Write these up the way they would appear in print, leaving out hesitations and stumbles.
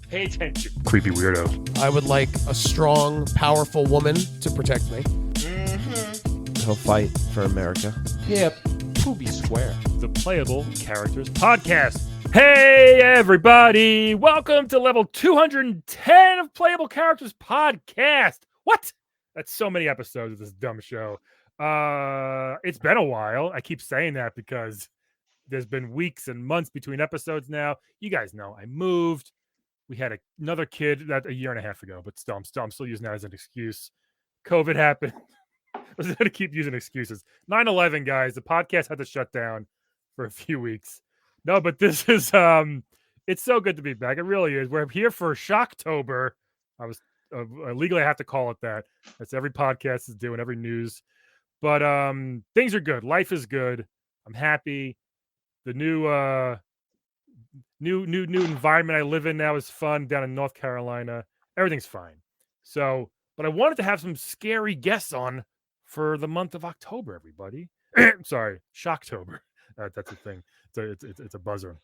Pay attention, creepy weirdo. I would like a strong, powerful woman to protect me. He'll fight for America. Yep. Poopy square. The Playable Characters Podcast. Hey, everybody. Welcome to level 210 of Playable Characters Podcast. What? That's so many episodes of this dumb show. It's been a while. I keep saying that because there's been weeks and months between episodes now. You guys know I moved. We had another kid that a year and a half ago, but still, I'm still using that as an excuse. COVID happened. I was going to keep using excuses. 9/11, guys. The podcast had to shut down for a few weeks. No, but this is it's so good to be back. It really is. We're here for Shocktober. I was legally I have to call it that. That's every podcast is doing, every news. But things are good. Life is good. I'm happy. The new environment I live in now is fun down in North Carolina. Everything's fine. So, but I wanted to have some scary guests on for the month of October, everybody. Sorry, Shocktober. That's a thing. It's a buzzer.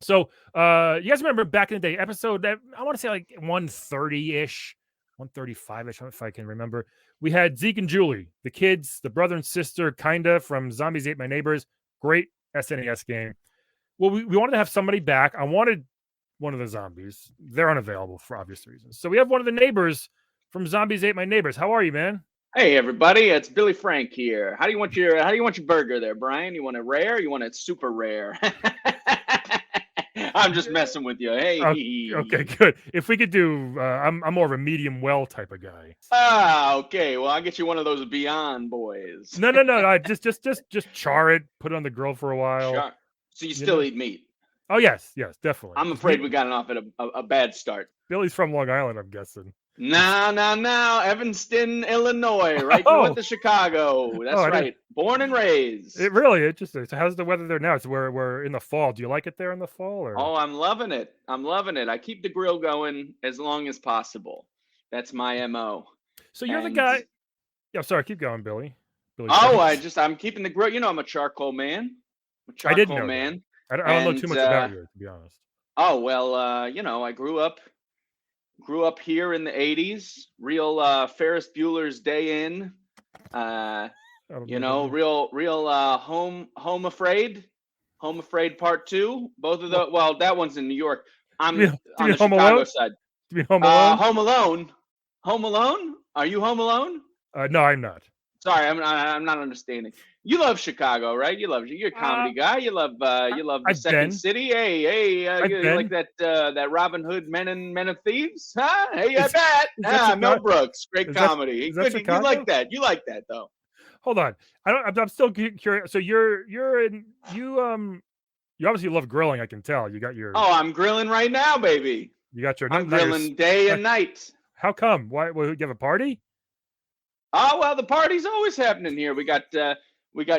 So, you guys remember back in the day, episode that I want to say like 130-ish, 135-ish, if I can remember. We had Zeke and Julie, the kids, the brother and sister, kinda from Zombies Ate My Neighbors. Great SNES game. Well, we wanted to have somebody back. I wanted one of the zombies. They're unavailable for obvious reasons. So we have one of the neighbors from Zombies Ate My Neighbors. How are you, man? Hey everybody, it's Billy Frank here. How do you want your burger there, Brian? You want it rare? Or you want it super rare? I'm just messing with you. Hey. Okay, good. If we could do, I'm more of a medium well type of guy. Okay. Well, I'll get you one of those Beyond boys. No. Just char it, put it on the grill for a while. Sure. So you still eat meat? Oh yes, definitely. I'm afraid we got off at a bad start. Billy's from Long Island, I'm guessing. No, Evanston, Illinois, right north of Chicago. That's right. Born and raised. It really interesting. So how's the weather there now? It's we're in the fall. Do you like it there in the fall? Or? Oh, I'm loving it. I keep the grill going as long as possible. That's my MO. So you're the guy. Yeah, sorry, keep going, Billy. I'm keeping the grill. You know, I'm a charcoal man. I didn't know man. I don't know too much about you, to be honest. Oh well, I grew up here in the '80s. Real Ferris Bueller's Day In. Real Home Afraid. Home Afraid Part 2. Both of the that one's in New York. I'm on the Chicago side. Do you mean Home Alone? Home Alone. Home Alone? Are you Home Alone? No, I'm not. Sorry, I'm not understanding. You love Chicago, right? You're a comedy guy. You love the Second City. Hey, you like that Robin Hood Men and Thieves? Huh? Hey, I bet. Mel Brooks, great comedy. You like that. You like that though. Hold on. I'm still curious. So you obviously love grilling, I can tell. You got your I'm grilling right now, baby. You got your I'm grilling day and night. How come? Why do you have a party? Oh well, the party's always happening here. We got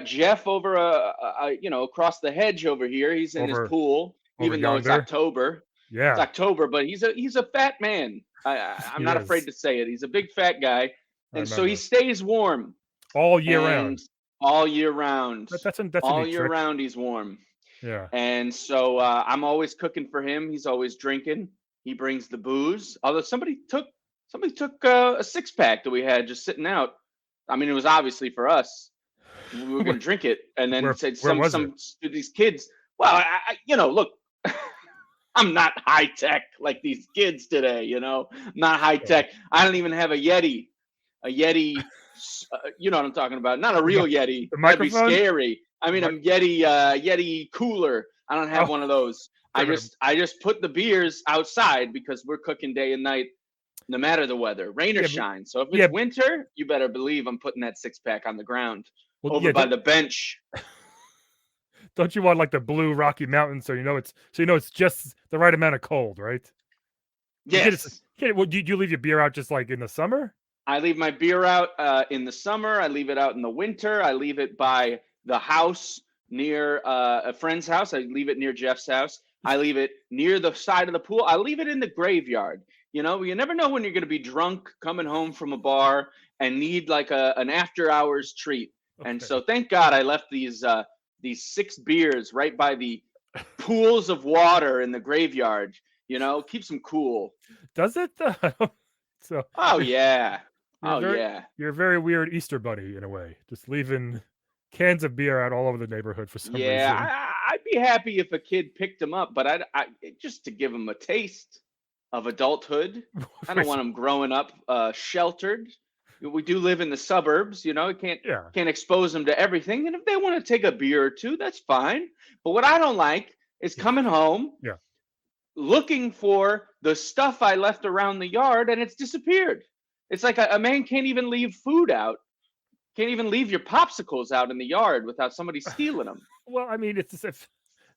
Jeff over across the hedge over here. He's in his pool, even though it's October. Yeah, it's October, but he's a fat man. I'm not afraid to say it. He's a big fat guy, and so he stays warm all year round. All year round. That's all year round. He's warm. Yeah. And so I'm always cooking for him. He's always drinking. He brings the booze. Although somebody took a 6-pack that we had just sitting out. I mean, it was obviously for us. We were going to drink it, and then said these kids. Well, look, I'm not high tech like these kids today. Not high tech. I don't even have a Yeti. You know what I'm talking about? Not a real Yeti. That'd be scary. I mean, a Yeti cooler. I don't have one of those. I just put the beers outside because we're cooking day and night, no matter the weather, rain or shine. So if it's winter, you better believe I'm putting that 6-pack on the ground by the bench. Don't you want like the blue Rocky Mountains so you know it's just the right amount of cold, right? Yes. Do you leave your beer out just like in the summer? I leave my beer out in the summer. I leave it out in the winter. I leave it by the house near a friend's house. I leave it near Jeff's house. I leave it near the side of the pool. I leave it in the graveyard. You never know when you're going to be drunk coming home from a bar and need like an after hours treat. Okay. And so thank God I left these 6 beers right by the pools of water in the graveyard. Keeps them cool. Does it though? So Oh yeah. you're Oh very yeah. you're a very weird Easter bunny in a way, just leaving cans of beer out all over the neighborhood for some Yeah, reason. I'd be happy if a kid picked them up, but just to give them a taste of adulthood. I don't want them growing up sheltered. We do live in the suburbs, you Yeah. can't expose them to everything. And if they want to take a beer or two, that's fine. But what I don't like is coming home, Yeah. looking for the stuff I left around the yard, and it's disappeared. It's like a man can't even leave food out. Can't even leave your popsicles out in the yard without somebody stealing them. Well, I mean, it's as if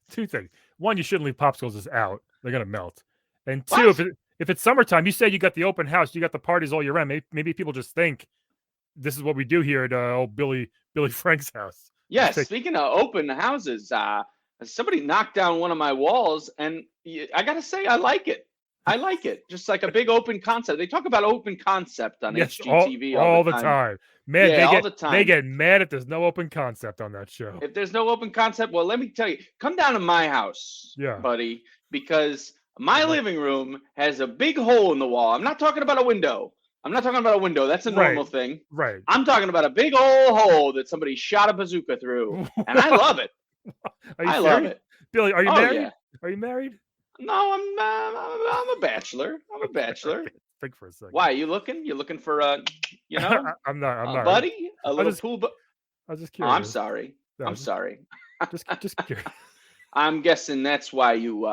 two things. One, you shouldn't leave popsicles just out; they're gonna melt. And two, What? if it's summertime, you said you got the open house, you got the parties all year round. Maybe people just think this is what we do here at old Billy Frank's house. Yeah, Just take- speaking of open houses, somebody knocked down one of my walls, and I gotta say, I like it. I like it. Just like a big open concept. They talk about open concept on yes, HGTV all the time. Man, Yeah, all the time. they get mad if there's no open concept on that show. If there's no open concept, well, let me tell you, come down to my house, Yeah. buddy, because my living room has a big hole in the wall. I'm not talking about a window. That's a normal thing. Right. I'm talking about a big old hole that somebody shot a bazooka through, and I love it. I love it. Billy, are you Oh, married? yeah. Are you married? No, I'm a bachelor. I'm a bachelor. Think for a second. Why are you looking? You looking for I'm not. I'm not. buddy, a little just pool. I was just Oh, curious. I'm sorry. No, I'm sorry. Just curious. I'm guessing that's why you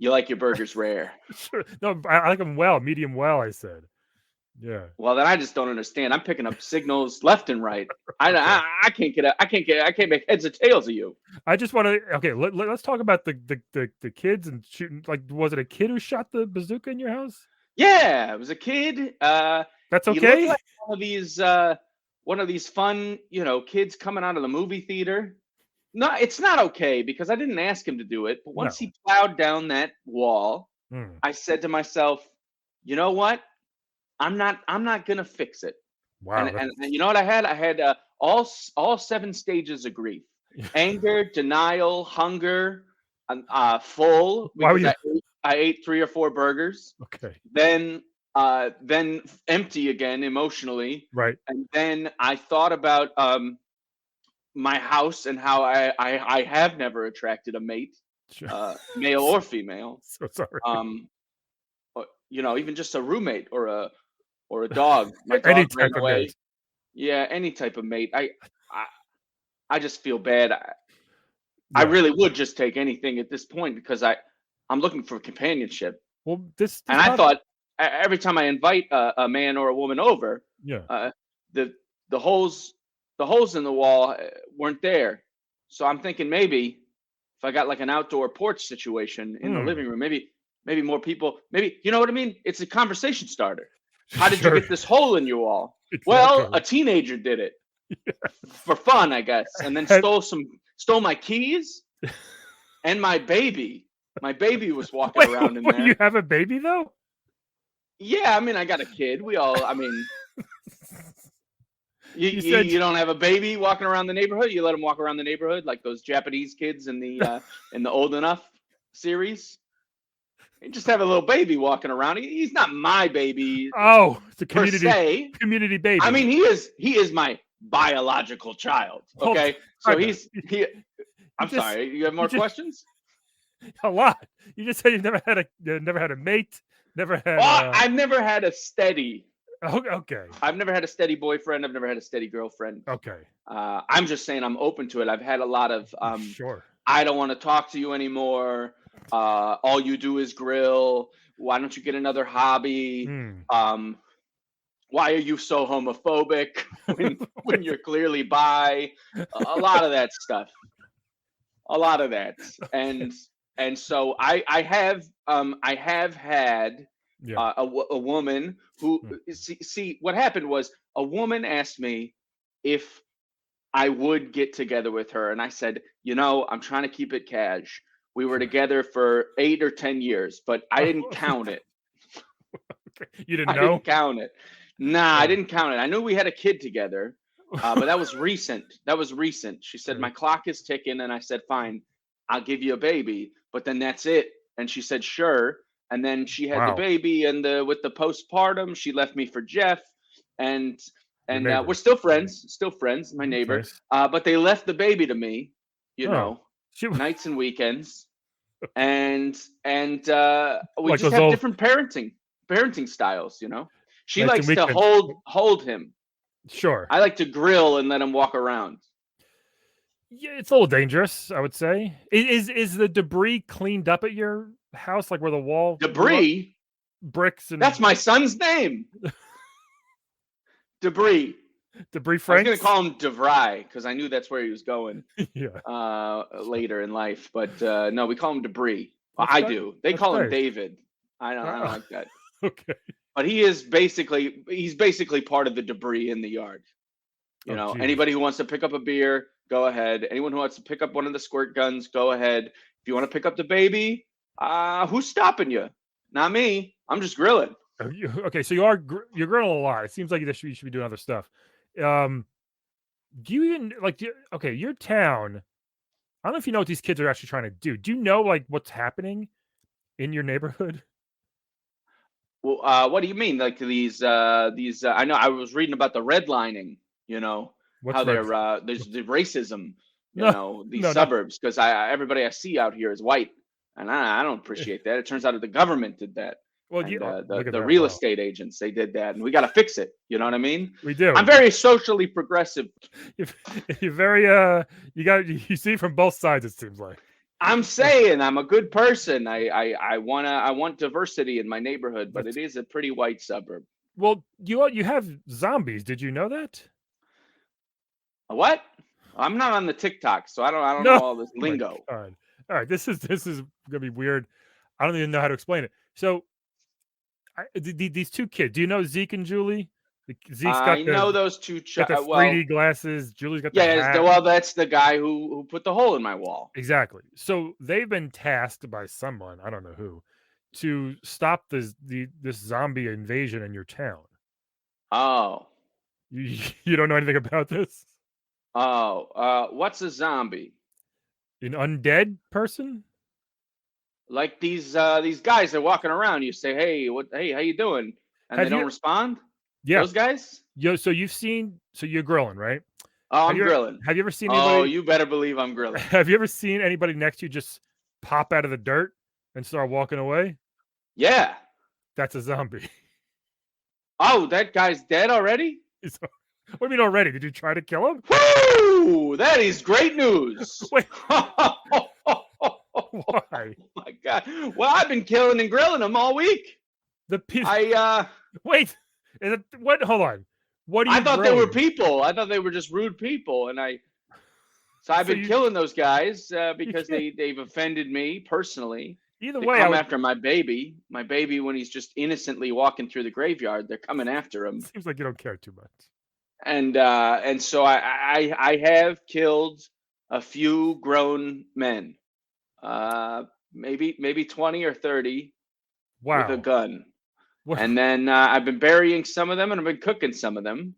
like your burgers rare. Sure. No, I like them well, medium well. I said. Yeah. Well, then I just don't understand. I'm picking up signals left and right. I can't make heads or tails of you. I just want to. Okay, let's talk about the kids and shooting. Like, was it a kid who shot the bazooka in your house? Yeah, it was a kid. That's He okay. looked like one of these fun, kids coming out of the movie theater. No, it's not okay because I didn't ask him to do it. But once he plowed down that wall, I said to myself, you know what? I'm not gonna fix it. Wow. And you know what I had? I had all 7 stages of grief: anger, denial, hunger, full. Why were Because you- I ate 3 or 4 burgers. Okay. Then empty again emotionally. Right. And then I thought about my house and how I have never attracted a mate, Sure. male or female. So sorry. Even just a roommate or a dog. My dog Any ran type of away. mate. Yeah, any type of mate. I just feel bad. I Yeah. really would just take anything at this point because I'm looking for companionship. Well, this And I thought every time I invite a man or a woman over, Yeah. the holes in the wall weren't there. So I'm thinking maybe if I got like an outdoor porch situation in the living room, maybe more people, maybe, you know what I mean? It's a conversation starter. How did you Sure. get this hole in your wall? Exactly. Well, a teenager did it for fun, I guess, and then stole my keys and my baby. My baby was walking around in there. You have a baby though? Yeah, I mean, I got a kid. You said- You don't have a baby walking around the neighborhood. You let him walk around the neighborhood like those Japanese kids in the Old Enough series. You just have a little baby walking around. He's not my baby Oh, it's a per se. community baby. I mean, he is my biological child. Hold Okay, on. so I'm just- sorry. You have more you just- questions? a lot. You just said you've never had a mate. Never had. Well, I've never had a steady. Okay. I've never had a steady boyfriend. I've never had a steady girlfriend. Okay. I'm just saying I'm open to it. I've had a lot of Sure. I don't want to talk to you anymore. All you do is grill. Why don't you get another hobby? Why are you so homophobic when you're clearly bi? A lot of that stuff. A lot of that. And so I have had Yeah. a woman who see what happened was a woman asked me if I would get together with her, and I said, I'm trying to keep it cash. We were together for 8 or 10 years, but I didn't count it. You didn't I know? didn't count it. Nah, I didn't count it. I knew we had a kid together, but that was recent. That was recent. She said, my clock is ticking, and I said, fine, I'll give you a baby, but then that's it. And she said, sure. And then she had the Wow. baby, and with the postpartum, she left me for Jeff. And Your neighbor. we're still friends, my neighbor. Nice. But they left the baby to me, Oh. nights and weekends. And we Like just those have old- different parenting styles, She Nights likes and to weekends. hold him. Sure. I like to grill and let him walk around. Yeah, it's a little dangerous, I would say. Is the debris cleaned up at your house, like where the wall Debris? bricks and That's my son's name. Debris. debris I was Franks? going to call him DeVry because I knew that's where he was going Yeah. later in life. But no, we call him Debris. Well, That's I nice. do. They That's call him nice. David. I don't Oh. like that. Okay. But he's basically part of the debris in the yard. Oh, geez. Anybody who wants to pick up a beer, go ahead. Anyone who wants to pick up one of the squirt guns, go ahead. If you want to pick up the baby, who's stopping you? Not me. I'm just grilling. Okay, so you're grilling a lot. It seems like you should be doing other stuff. Do you even okay, your town? I don't know if you know what these kids are actually trying to do. Do you know like what's happening in your neighborhood? Well, what do you mean? Like these? I know I was reading about the redlining. What's How red- there's the racism. These no, not- suburbs, because everybody I see out here is white, and I don't appreciate that. It turns out that the government did that. Well, And, look at the that, real wow. estate agents, they did that, and we got to fix it. You know what I mean? We do. I'm very socially progressive. You're very you see from both sides. It seems like. I'm saying I'm a good person. I want diversity in my neighborhood, but it is a pretty white suburb. Well, you have zombies. Did you know that? What? I'm not on the TikTok, so I don't No. know all this lingo. All right. This is gonna be weird. I don't even know how to explain it. So, these two kids. Do you know Zeke and Julie? Zeke's I know those two. got the 3D glasses. Julie's got the hat. Well, that's the guy who put the hole in my wall. Exactly. So they've been tasked by someone, I don't know who, to stop this zombie invasion in your town. Oh. You don't know anything about this? Oh. What's a zombie? An undead person? Like these guys are walking around. You say, "Hey, how you doing?" And they don't respond. Yeah. Those guys. So you're grilling, right? Oh, I'm grilling. Have you ever seen anybody? Oh, you better believe I'm grilling. Have you ever seen anybody next to you just pop out of the dirt and start walking away? Yeah. That's a zombie. Oh, that guy's dead already? What do you mean already? Did you try to kill him? Woo! That is great news. Wait. Oh Why? my God. Well, I've been killing and grilling them all week. Wait. Is it what? Hold on. What do you? I thought they were people. I thought they were just rude people, and I've been killing those guys because they've offended me personally. Either they way, come after my baby. My baby, when he's just innocently walking through the graveyard, they're coming after him. Seems like you don't care too much. And so I have killed a few grown men, maybe 20 or 30, wow, with a gun. What? And then I've been burying some of them, and I've been cooking some of them.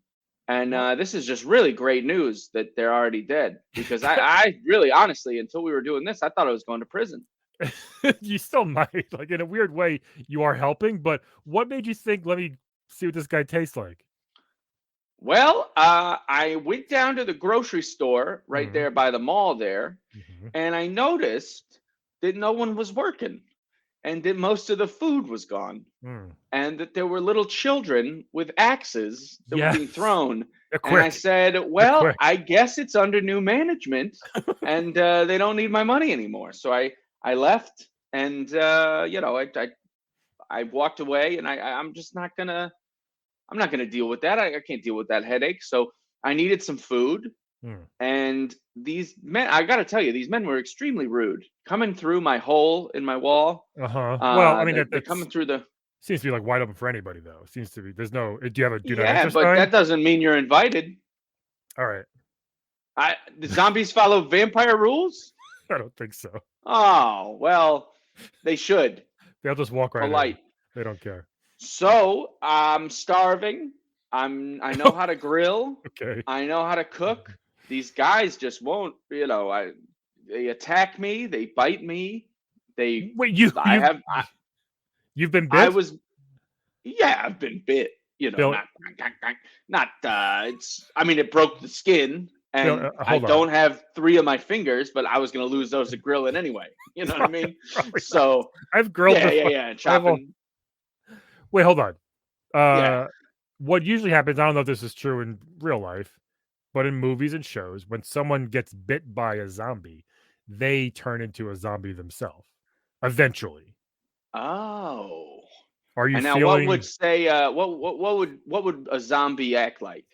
And this is just really great news that they're already dead, because I really, honestly, until we were doing this, I thought I was going to prison. You still might, like, in a weird way, you are helping. But what made you think, let me see what this guy tastes like? Well, I went down to the grocery store right there by the mall there, and I noticed that no one was working, and that most of the food was gone, and that there were little children with axes that were being thrown. And I said, well, I guess it's under new management, and they don't need my money anymore. So I left, and I walked away, and I'm just not gonna. I'm not gonna deal with that. I can't deal with that headache. So I needed some food, and these men. I got to tell you, these men were extremely rude, coming through my hole in my wall. Well, I mean, they're coming through the. Seems to be like wide open for anybody, though. Seems to be. There's no. Do you have a do not Yeah, enter but sign? that doesn't mean you're invited. All right. The zombies follow vampire rules? I don't think so. Oh, well, they should. They'll just walk right Polite. in. They don't care. So I'm starving. I know how to grill. Okay. I know how to cook. These guys just won't. They attack me. They bite me. They, Wait, you've been bit? I was, yeah, I've been bit. Bill, Not. It's. I mean, it broke the skin, Bill, and I hold on. don't have 3 of my fingers, but I was gonna lose those at grilling anyway. You know what I mean? Probably not. So I've grilled yeah, before. yeah. Chopping. Wait, hold on. Yeah. What usually happens, I don't know if this is true in real life, but in movies and shows, when someone gets bit by a zombie, they turn into a zombie themselves eventually. Oh. Are you And now, what would feeling say? What would a zombie act like?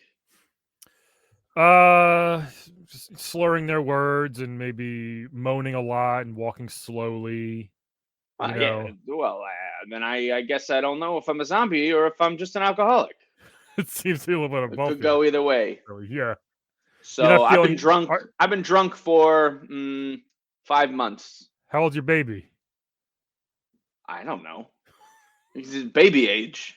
slurring their words and maybe moaning a lot and walking slowly? You know, Yeah. Well, then I guess I don't know if I'm a zombie or if I'm just an alcoholic. it seems to be a little bit of It both. could go either way. Really. Yeah. So not I've been feeling- drunk. are- I've been drunk for 5 months. How old's your baby? I don't know. He's his baby age.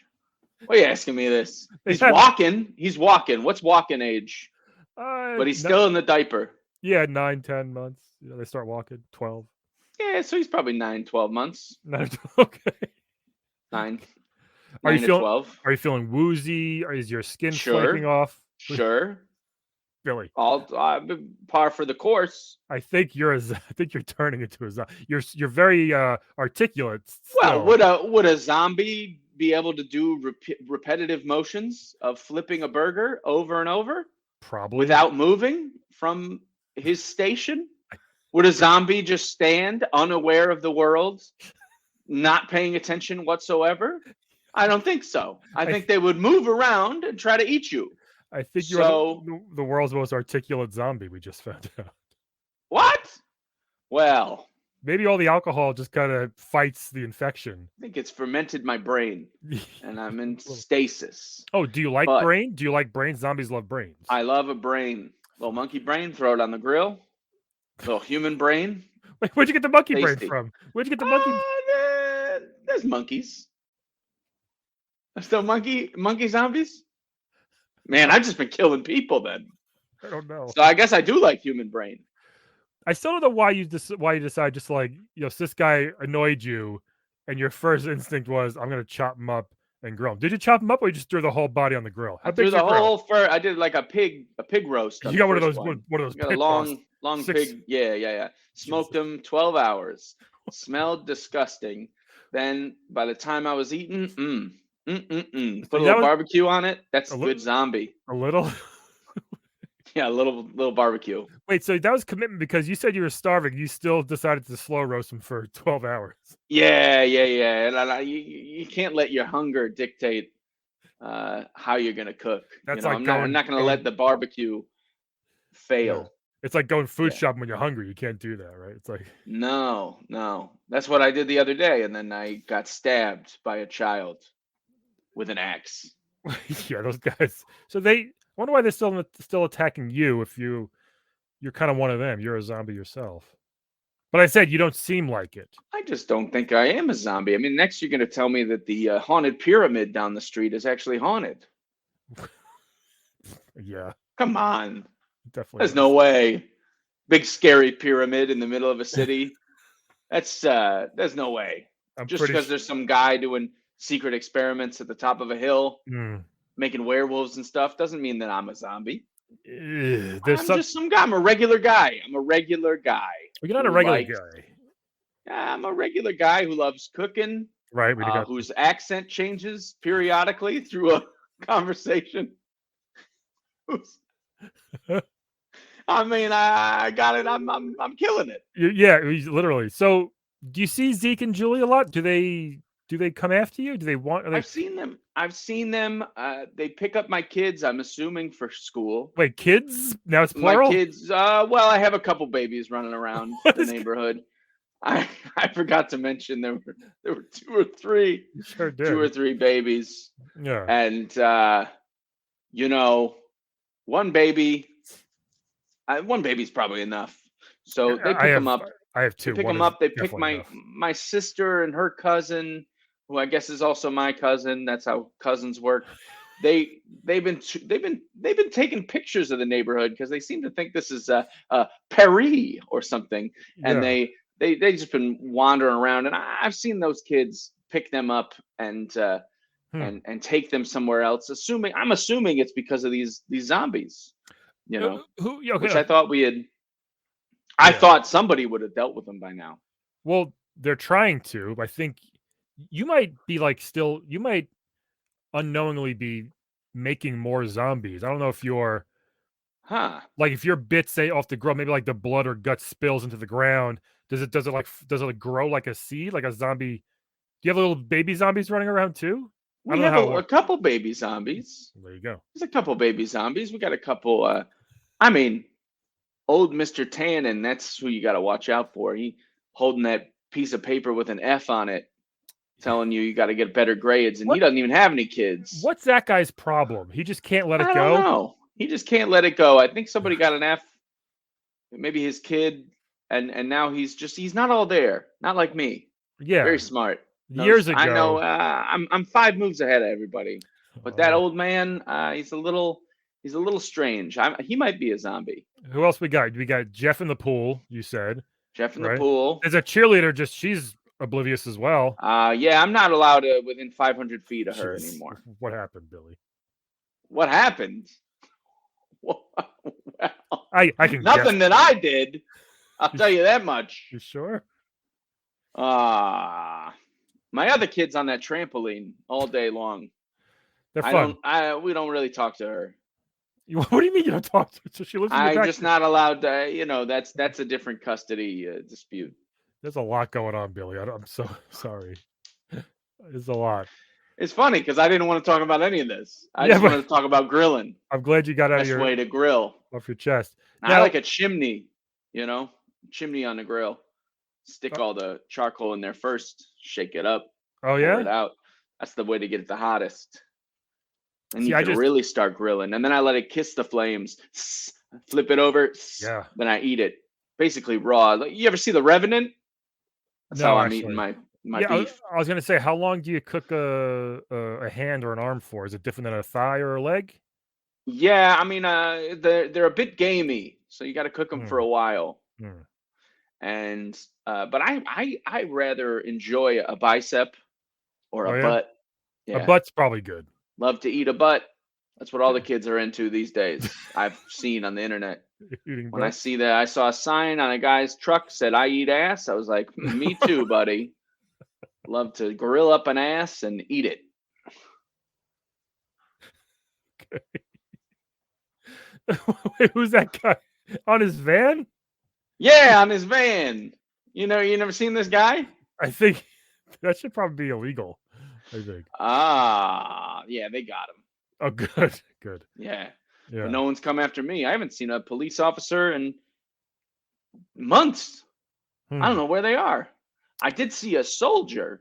Why are you asking me this? They He's have- walking. He's walking. What's walking age? But he's still in the diaper. Yeah, 9-10 months. They start walking 12. Yeah, so he's probably 9, 12 months. Okay. 9. Are you 9 to feeling- 12. Are you feeling woozy? Or is your skin Sure. flaking off? Sure. Billy, All par for the course. I think you're turning into a zombie. You're very articulate. Well, still. would a zombie be able to do repetitive motions of flipping a burger over and over Probably without moving from his station? Would a zombie just stand unaware of the world, not paying attention whatsoever? I don't think so. I think they would move around and try to eat you. I think you're the world's most articulate zombie. We just found out. What? Well, Maybe all the alcohol just kind of fights the infection. I think it's fermented my brain, and I'm in stasis. Oh, do you like But- brain? Do you like brains? Zombies love brains. I love a brain. Little monkey brain, throw it on the grill. Little human brain. Wait, where'd you get the monkey brain Tasty. from? Where'd you get the monkey? There's monkeys. There's still monkey zombies? Man, I've just been killing people then. I don't know. So I guess I do like human brain. I still don't know why you decide just like, so this guy annoyed you, and your first instinct was, I'm gonna chop him up and grill him. Did you chop him up, or you just threw the whole body on the grill? How I threw big's the your grill? whole I did like a pig roast. on You the got one of first those one. one of those Got a pit long boss. pig. Yeah. Smoked them 12 hours. Smelled disgusting. Then by the time I was eating, put a that little was- barbecue on it. That's A a li- good zombie. A little. Yeah, a little barbecue. Wait, so that was commitment because you said you were starving. You still decided to slow roast him for 12 hours. Yeah. And you can't let your hunger dictate how you're gonna cook. That's I'm not gonna let the barbecue fail. It's like going food Yeah. shopping when you're hungry. You can't do that, right? It's like No. That's what I did the other day, and then I got stabbed by a child with an axe. yeah, those guys. So I wonder why they're still attacking you if you're kind of one of them. You're a zombie yourself. But I said you don't seem like it. I just don't think I am a zombie. I mean, next you're going to tell me that the haunted pyramid down the street is actually haunted. Yeah, Come on. definitely. There's no way. Big scary pyramid in the middle of a city. There's no way. I'm Just pretty because there's some guy doing secret experiments at the top of a hill, making werewolves and stuff, doesn't mean that I'm a zombie. There's I'm just some guy. I'm a regular guy. You're not a who regular likes- guy, I'm a regular guy who loves cooking, right? We got whose accent changes periodically through a conversation. I mean, I got it. I'm killing it. yeah, he's literally. So, do you see Zeke and Julie a lot? Do they come after you? Do they want? I've seen them. They pick up my kids. I'm assuming for school. Wait, kids? Now it's plural. My kids. Well, I have a couple babies running around What the is- I forgot to mention there were two or three You sure did. 2 or 3 babies, Yeah. and one baby's probably enough. So they pick them up. I have They two. pick One them is up. They pick definitely enough. my sister and her cousin, who I guess is also my cousin. That's how cousins work. They've been taking pictures of the neighborhood because they seem to think this is Paris or something, and Yeah. they just been wandering around, and I've seen those kids pick them up and take them somewhere else. I'm assuming it's because of these zombies, which Okay. I thought we had. I thought somebody would have dealt with them by now. Well, they're trying to. I think you might be you might unknowingly be making more zombies. I don't know if you're if your bits say off the grill, maybe like the blood or gut spills into the ground. Does it grow like a seed, like a zombie? Do you have little baby zombies running around too? We have a couple baby zombies. There you go. There's a couple baby zombies. We got a couple. Old Mr. Tannen. That's who you got to watch out for. He holding that piece of paper with an F on it, telling you got to get better grades, and he doesn't even have any kids. What's that guy's problem? He just can't let it go. I don't know. He just can't let it go. I think somebody got an F, maybe his kid, and now he's not all there. Not like me. Yeah, very smart. Years ago, I know. I'm 5 moves ahead of everybody, but that old man, he's a little strange. He might be a zombie. Who else we got? We got Jeff in the pool. You said Jeff in the pool. There's a cheerleader. She's oblivious as well. Yeah, I'm not allowed within 500 feet of her anymore. What happened, Billy? What happened? Well, I can nothing that I did. I'll tell you that much. You sure? My other kid's on that trampoline all day long. They're fun. We don't really talk to her. What do you mean you don't talk to her? So she lives in the back. I'm just not allowed to. That's a different custody dispute. There's a lot going on, Billy. I'm so sorry. There's a lot. It's funny because I didn't want to talk about any of this. I just wanted to talk about grilling. I'm glad you got out of your way to grill off your chest. Now, I like a chimney. Chimney on the grill. Stick all the charcoal in there first. Shake it up. Oh yeah. Pour it out. That's the way to get it the hottest. And you can really start grilling. And then I let it kiss the flames. Flip it over. Yeah. Then I eat it. Basically raw. You ever see The Revenant? That's how I'm eating my beef. I was gonna say, how long do you cook a hand or an arm for? Is it different than a thigh or a leg? Yeah, they're a bit gamey, so you got to cook them for a while. And but I rather enjoy a bicep or a butt. Yeah. A butt's probably good. Love to eat a butt. That's what all the kids are into these days. I've seen on the internet. When I see that, I saw a sign on a guy's truck said, "I eat ass." I was like, "Me too, buddy." Love to grill up an ass and eat it. Wait, who's that guy on his van? Yeah, on his van. You never seen this guy? I think that should probably be illegal. I think. Yeah, they got him. Oh, good. Yeah. But no one's come after me. I haven't seen a police officer in months. I don't know where they are. I did see a soldier.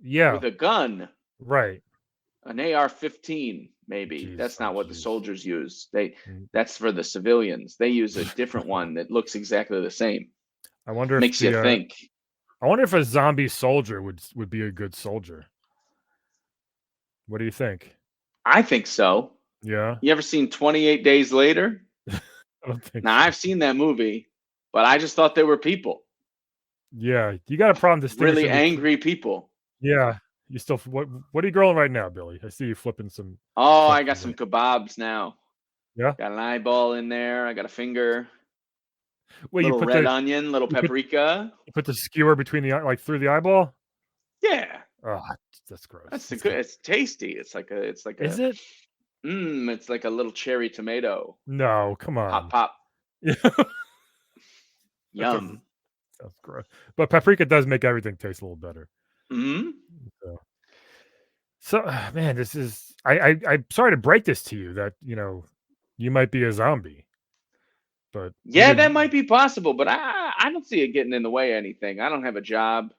Yeah. With a gun. Right. An AR-15, maybe. That's not what the soldiers use. That's for the civilians. They use a different one that looks exactly the same. I wonder if makes you think. I wonder if a zombie soldier would be a good soldier. What do you think? I think so. Yeah. You ever seen 28 Days Later? I don't think now, I've seen that movie, but I just thought they were people. Yeah. You got a problem distinguishing. Really angry people. Yeah. You still what are you grilling right now, Billy? I see you flipping some. Oh, I got some kebabs now. Yeah. Got an eyeball in there. I got a finger. Wait, little red onion, little paprika. You put the skewer between the through the eyeball? Yeah. Oh, that's gross. It's tasty. It's like a. Is it? It's like a little cherry tomato. No, come on. Pop. Yum. That's gross. But paprika does make everything taste a little better. Mm-hmm. So man, this is. I'm sorry to break this to you that you might be a zombie. But yeah, that might be possible. But I don't see it getting in the way of anything. I don't have a job.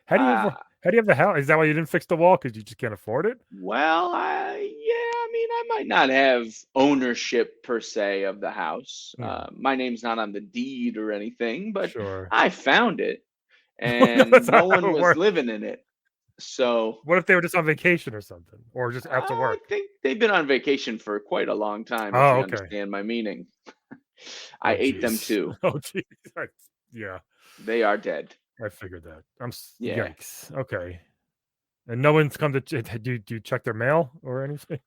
How do you have the house? Is that why you didn't fix the wall? Because you just can't afford it? Well, I might not have ownership per se of the house. My name's not on the deed or anything, but I found it, and no one was living in it. So what if they were just on vacation or something, or just after work? I think they've been on vacation for quite a long time. Oh, if you understand my meaning. I ate them too. Oh, geez. Yeah, They are dead. I figured that. Yeah. Yikes. Okay. And no one's come to do you check their mail or anything?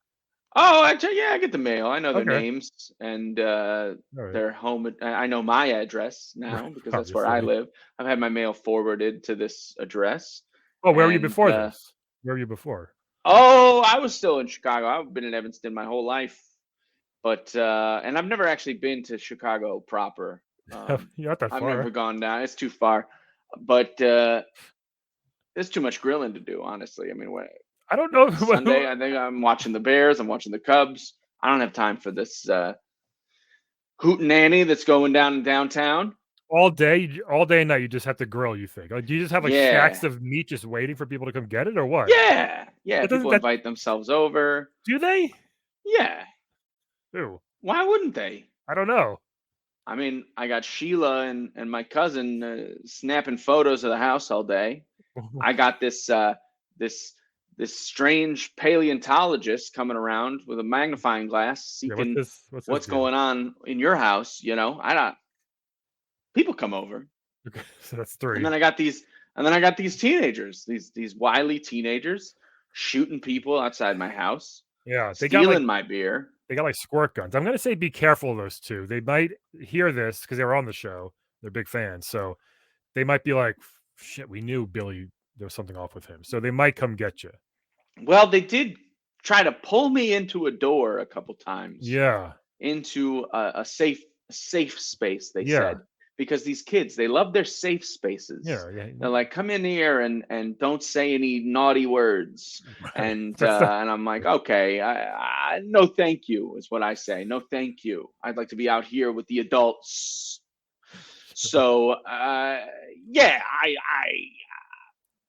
Oh, yeah, I get the mail. I know their Okay. names and All right. their home. I know my address now because that's where I Obviously. live. I've had my mail forwarded to this address. Oh, where were you And before this? Where were you before? oh, I was still in Chicago. I've been in Evanston my whole life, but and I've never actually been to Chicago proper. You're not that I've never far. gone down. It's too far, but there's too much grilling to do. Honestly, I mean, I don't know Sunday, I think I'm watching the Bears. I'm watching the Cubs. I don't have time for this hootenanny that's going down in downtown. all day and night. You just have to grill. You think? Like, do you just have like Yeah, shacks of meat just waiting for people to come get it, or what? yeah, yeah. That doesn't People that invite themselves over. do they? Yeah, Ew. why wouldn't they? I don't know. I mean, I got Sheila and my cousin snapping photos of the house all day. I got this this strange paleontologist coming around with a magnifying glass, Yeah. What's seeking this? What's this what's deal? going on in your house. You know, I don't. People come over, Okay, so that's and 3. then I got these teenagers, these wily teenagers, shooting people outside my house, Yeah, stealing my beer. they got like squirt guns. I'm gonna say be careful of those 2. They might hear this because they were on the show. They're big fans, so they might be like, "Shit, we knew Billy. There was something off with him." So they might come get you. Well, they did try to pull me into a door a couple times, Yeah, into a safe space, they yeah, said, because these kids, they love their safe spaces. yeah, yeah. They're like, come in here and don't say any naughty words. Right. And and I'm like, okay, no thank you is what I say. No thank you. I'd like to be out here with the adults. So yeah, I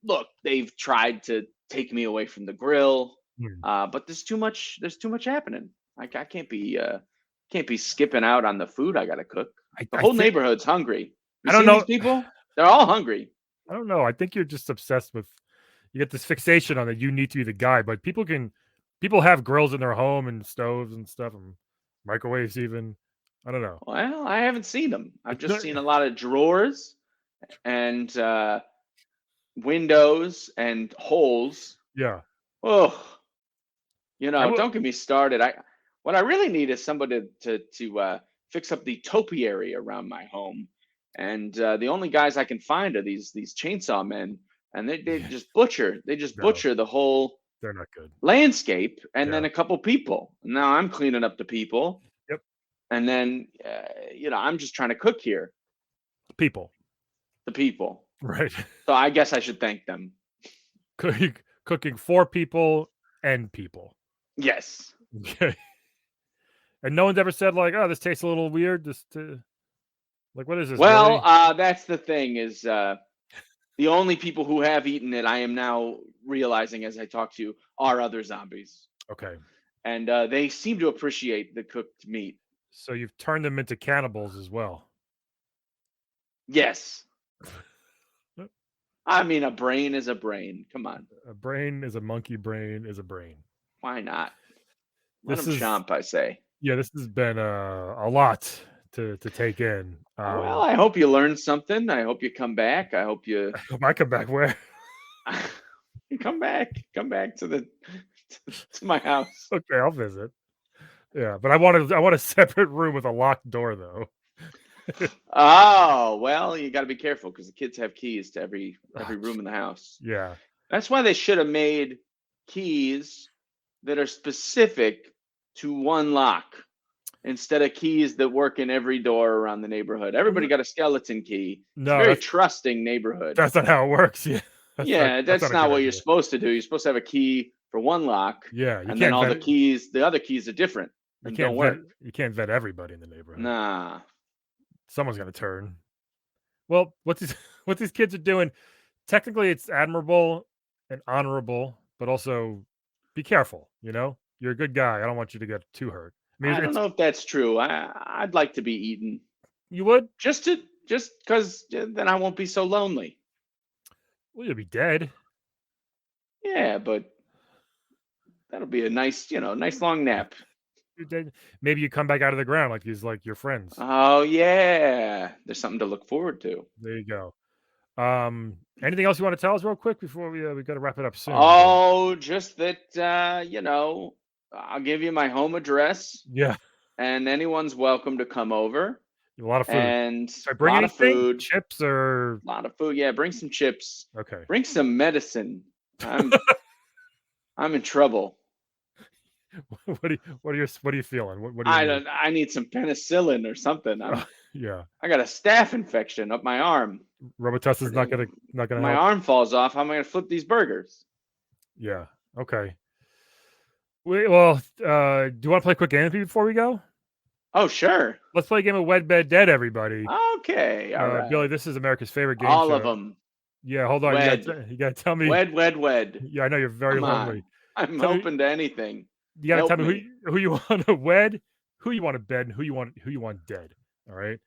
look, they've tried to take me away from the grill, Hmm. but there's too much happening. I can't be skipping out on the food I gotta cook. The I whole think neighborhood's hungry. You I don't seen these know. people? They're all hungry. I don't know. I think you're just obsessed with. You get this fixation on that you need to be the guy, but people have grills in their home and stoves and stuff and microwaves even. I don't know. Well, I haven't seen them. I've It's just not, seen a lot of drawers and windows and holes. yeah. Oh, I will. don't get me started. What I really need is somebody to fix up the topiary around my home, and the only guys I can find are these chainsaw men, and they just No, butcher the whole they're not good. landscape, and Yeah. then a couple people. Now I'm cleaning up the people, Yep. and then I'm just trying to cook here, People. the people. Right. So I guess I should thank them. Cooking for people and people. Yes. Okay. And no one's ever said like, "Oh, this tastes a little weird." Like, what is this? Well, Really? that's the thing is the only people who have eaten it, I am now realizing as I talk to you, are other zombies, Okay. and they seem to appreciate the cooked meat. So you've turned them into cannibals as well. Yes, I mean a brain is a brain. Come on, A brain is a monkey brain is a brain. why not? Let This them is chomp, I say. Yeah, this has been a lot to take in. Well, I hope you learned something. I hope you come back. I hope you, If I come back where? you come back to the to my house. Okay, I'll visit. Yeah, but I want a separate room with a locked door though. Oh well, you got to be careful because the kids have keys to every Ah, room in the house. yeah. That's why they should have made keys that are specific to one lock instead of keys that work in every door around the neighborhood. Everybody got a skeleton key. It's a No, very trusting neighborhood. that's not how it works. Yeah. Yeah, that's not a not good what idea. you're supposed to do. You're supposed to have a key for one lock, Yeah, you and then can't all vet the other keys are different you and can't don't vet work. you can't vet everybody in the neighborhood. Nah. Someone's gonna turn. Well, what these what these kids are doing, technically it's admirable and honorable, but also be careful, you know? You're a good guy. I don't want you to get too hurt. I mean, I don't it's know if that's true. I'd like to be eaten you would? just because then I won't be so lonely. Well, you'll be dead. Yeah, but that'll be a nice, nice long nap. then maybe you come back out of the ground like he's like your friends. Oh yeah, there's something to look forward to. There you go. Anything else you want to tell us real quick before we got to wrap it up soon? Oh, just that I'll give you my home address, Yeah, and anyone's welcome to come over. a lot of food. And Should I a bring lot of anything? food, Chips or a lot of food. Yeah, bring some chips. okay? Bring some medicine. I'm I'm in trouble. What are you feeling? What do you need? I need some penicillin or something. Yeah, I got a staph infection up my arm. Robitussin's not gonna My help. arm falls off. How am I gonna flip these burgers? Yeah. Okay. Well, do you want to play a quick game with me before we go? Oh sure. Let's play a game of Wed, Bed, Dead, everybody. Okay. All right. Billy, this is America's favorite game All show. of them. Yeah, hold on. Wed. You gotta tell me. Wed. Yeah, I know you're very Come on. lonely. I'm Tell me- open to anything. You gotta Help tell me me. who you want to wed, who you want to bed, and who you want dead. All right.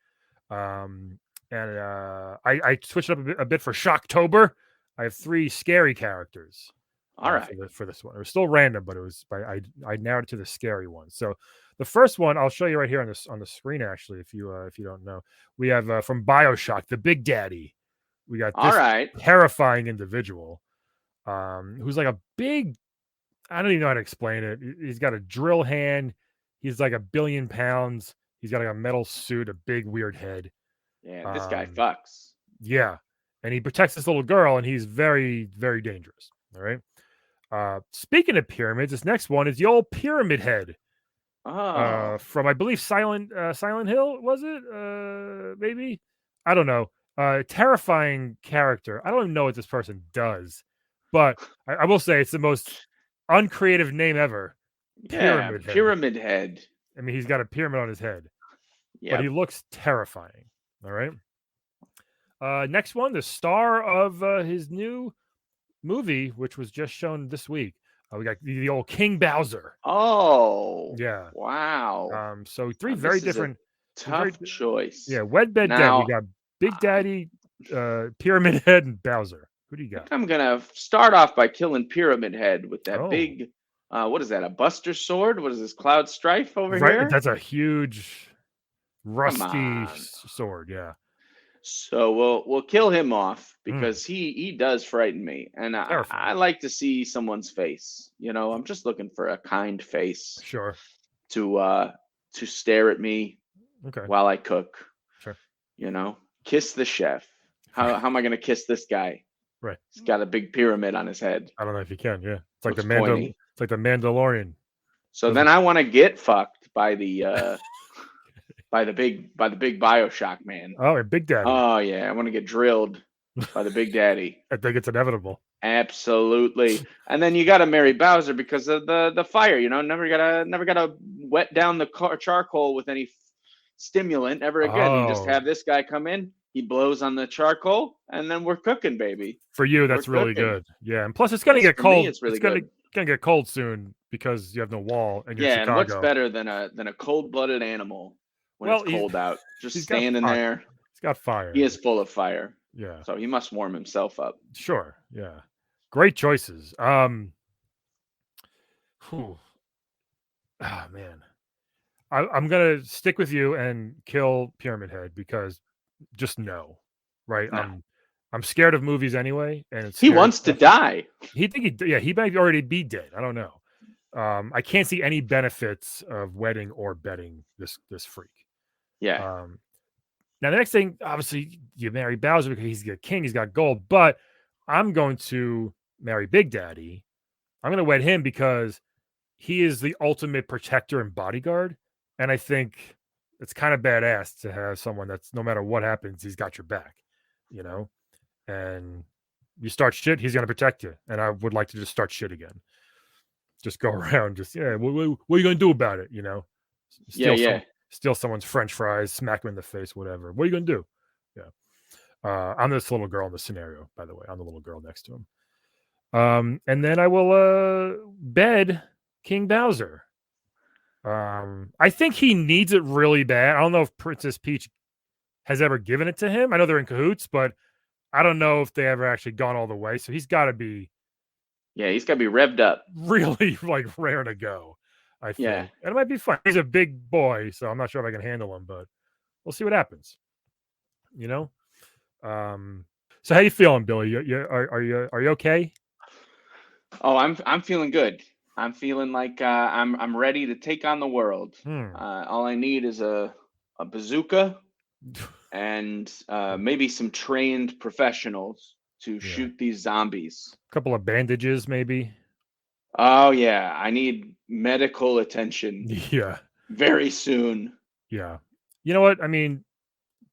And I switched up a bit for Shocktober. I have 3 scary characters. All right. For this one, it was still random, but it was I narrowed it to the scary one. So the first one I'll show you right here on the screen. Actually, if you don't know, we have from BioShock, the Big Daddy. We got All this right. terrifying individual, who's like a big. I don't even know how to explain it. He's got a drill hand. He's like 1 billion pounds. He's got like a metal suit, a big weird head. Yeah, this guy fucks. Yeah, and he protects this little girl, and he's very, very dangerous. All right. Speaking of pyramids, this next one is the old Pyramid Head. Oh. From I believe Silent Hill, was it? Maybe, I don't know. Terrifying character. I don't even know what this person does, but I will say it's the most uncreative name ever. Yeah, Pyramid Head. I mean, he's got a pyramid on his head, Yeah. but he looks terrifying. All right. Next one, the star of his new movie, which was just shown this week. We got the old King Bowser. Oh. Yeah. Wow. So 3 Now, very this is a different. Tough choice. Yeah. Wed, Bed, Dead. Now, We got Big Daddy, Pyramid Head, and Bowser. Who do you got? I'm gonna start off by killing Pyramid Head with that Oh. big. What is that? A Buster Sword? What is this? Cloud Strife over Right. here? That's a huge, rusty on. sword. Yeah. So we'll kill him off because he does frighten me, and Terrifying. I like to see someone's face. You know, I'm just looking for a kind face Sure. to stare at me Okay. while I cook. Sure. You know, kiss the chef. How am I gonna kiss this guy? Right. He's got a big pyramid on his head. I don't know if you can. Yeah. It's like Looks the pointy. It's like the Mandalorian. So then I want to get fucked by the by the big BioShock man. Oh, and Big Daddy. Oh yeah, I want to get drilled by the Big Daddy. I think it's inevitable. Absolutely. And then you got to marry Bowser because of the fire. You know, never gotta wet down the charcoal with any stimulant ever again. You just Oh. have this guy come in, he blows on the charcoal, and then we're cooking, baby. For you, that's We're really cooking. good. Yeah, and plus it's gonna Yes, get for me, cold. it's really gonna good. get cold soon because you have no wall and you're in Yeah, and Chicago. what's better than a cold-blooded animal when Well, it's cold out? Just he's got standing fire. there. He's got fire. He is full of fire, Yeah. so he must warm himself up. Sure. Yeah. Great choices. Whew. Ah, man. I'm gonna stick with you and kill Pyramid Head because just no. Right. No. I'm scared of movies anyway, and it's He scary wants to stuff. die. He might already be dead. I don't know. I can't see any benefits of wedding or bedding this freak. Yeah. Now the next thing, obviously, you marry Bowser because he's the king, he's got gold. But I'm going to marry Big Daddy. I'm going to wed him because he is the ultimate protector and bodyguard, and I think it's kind of badass to have someone that's no matter what happens, he's got your back. You know, and you start shit, he's going to protect you. And I would like to just start shit again. Just go around, just what are you going to do about it? You know, steal someone's French fries, smack him in the face, whatever. What are you going to do? Yeah. I'm this little girl in the scenario, by the way. I'm the little girl next to him. And then I will bed King Bowser. I think he needs it really bad. I don't know if Princess Peach has ever given it to him. I know they're in cahoots, but I don't know if they ever actually gone all the way. So he's got to be Yeah, he's got to be revved up. really like rare to go. I think. Yeah. And it might be fun. He's a big boy, so I'm not sure if I can handle him, but we'll see what happens. You know? So how you feeling, Billy? Are you okay? Oh, I'm feeling good. I'm feeling like I'm ready to take on the world. All I need is a bazooka and maybe some trained professionals to shoot these zombies. A couple of bandages, maybe. Oh yeah, I need medical attention Yeah. very soon. Yeah. You know what? I mean,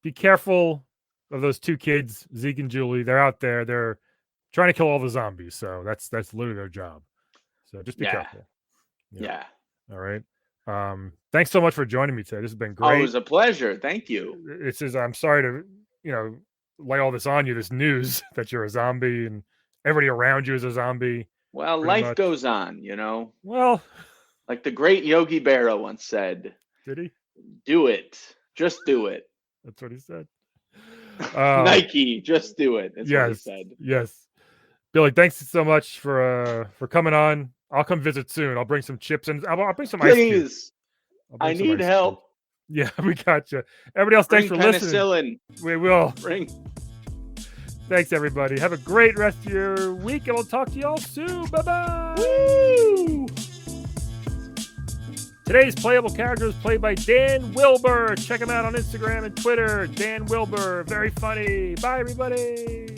be careful of those two kids, Zeke and Julie. They're out there. They're trying to kill all the zombies. So that's literally their job. So just be careful. Yeah. All right. Thanks so much for joining me today. This has been Oh, great. it was a pleasure. Thank you. It's just, I'm sorry to, lay all this on you, this news that you're a zombie and everybody around you is a zombie. Well, pretty life much. goes on, Well, Like the great Yogi Berra once said, did he? do it. Just do it. That's what he said. Nike, just do it. That's what he said. Yes. Billy, thanks so much for coming on. I'll come visit soon. I'll bring some chips and I'll bring some ice cubes. Please. I need help. Yeah, we got you. Everybody else, thanks for listening. We will. Thanks, everybody. Have a great rest of your week, and we'll talk to you all soon. Bye-bye. Woo! Today's playable character is played by Dan Wilbur. Check him out on Instagram and Twitter. Dan Wilbur. Very funny. Bye, everybody.